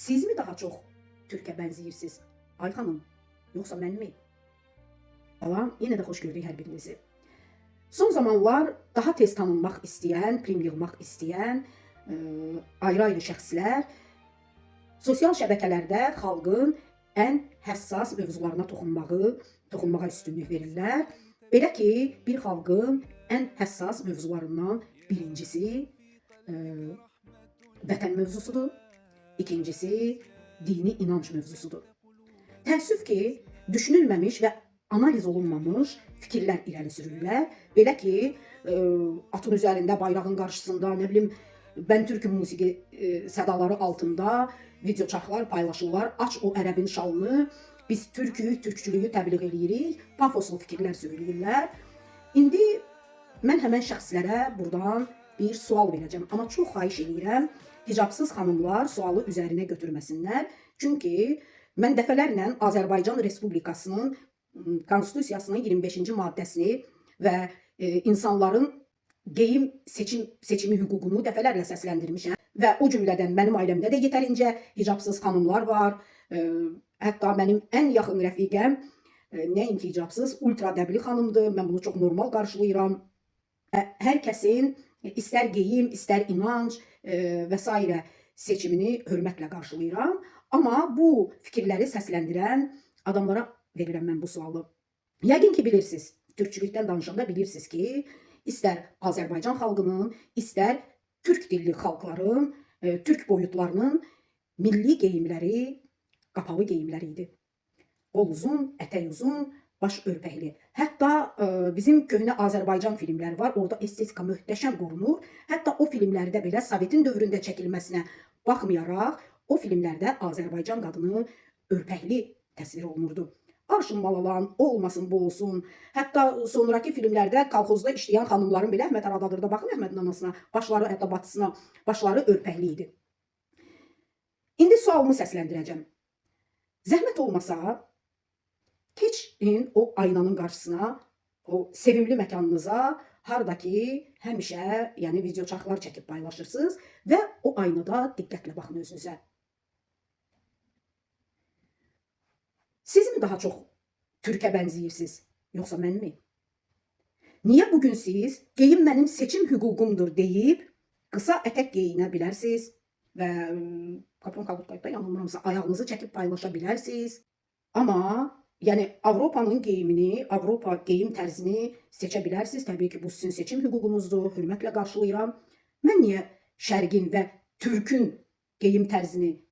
Siz mi daha çox Türkə bənzəyirsiniz? Ay xanım, yoxsa mən mi? Salam, yenə də xoş gördük hər birinizi. Son zamanlar daha tez tanınmaq istəyən, prim yığmaq istəyən ayrı-ayrı şəxslər sosial şəbəkələrdə xalqın ən həssas mövzularına toxunmağa üstünlük verirlər. Belə ki, bir xalqın ən həssas mövzularından birincisi vətən mövzusudur. İkincisi dini inanç mövzusudur. Təəssüf ki, düşünülməmiş və analiz olunmamış fikirlər irəli sürürlər. Belə ki, atın üzərində, bayrağın qarşısında, nə bilim, "Bən Türküm" musiqi sədaları altında video çarxlar paylaşırlar. Aç o ərəbin şalını, biz türküyük, türkçülüyü təbliğ eləyirik, pafoslu fikirlər söyləyirlər. İndi mən həmən şəxslərə buradan bir sual verəcəm. Amma çox xahiş edirəm, hicabsız xanımlar sualı üzərinə götürməsinlər. Çünki mən dəfələrlə Azərbaycan Respublikasının Konstitusiyasının 25-ci maddəsini və insanların geyim seçimi hüququnu dəfələrlə səsləndirmişəm. Və o cümlədən mənim ailəmdə də yetərincə hicabsız xanımlar var. Hətta mənim ən yaxın rəfiqəm nəinki hicabsız, ultra dəbli xanımdır. Mən bunu çox normal qarşılayıram. Hər kəsin istər geyim, istər inanc və s. seçimini hörmətlə qarşılayıram. Amma bu fikirləri səsləndirən adamlara verirəm mən bu sualı. Yəqin ki, bilirsiniz, türkçülükdən danışanda bilirsiniz ki, istər Azərbaycan xalqının, istər türk dilli xalqların, türk boyutlarının milli geyimləri qapalı geyimləri idi. Qol uzun, ətək uzun, baş örpəkli. Hətta bizim köhnə Azərbaycan filmləri var, orada estetika möhtəşəm qorunur. Hətta o filmlərdə belə Sovetin dövründə çəkilməsinə baxmayaraq, o filmlərdə Azərbaycan qadını örpəkli təsvir olunurdu. Arşın malalan, o olmasın, bu olsun. Hətta sonraki filmlərdə kolxozda işləyən xanımların belə Əhməd Aradadırda, baxın Əhmədin anasına, başları, hətta batısına, başları örpəkli idi. İndi sualımı səsləndirəcəm. Zəhmət olmasa, keçin o aynanın qarşısına, o sevimli məkanınıza, harda ki, həmişə video çarxlar çəkib paylaşırsınız və o aynada diqqətlə baxın özünüzə. Siz mi daha çox Türkə bənzəyirsiniz, yoxsa mən mi? Niyə bugün siz geyim mənim seçim hüququmdur deyib qısa ətək geyinə bilərsiniz və kapron kabutkayda yanılmıramsa ayağınızı çəkib paylaşa bilərsiniz. Amma yəni Avropanın geyimini, Avropa geyim tərzini seçə bilərsiniz. Təbii ki, bu sizin seçim hüququnuzdur, hörmətlə qarşılayıram. Mən niyə Şərqin və Türkün geyim tərzini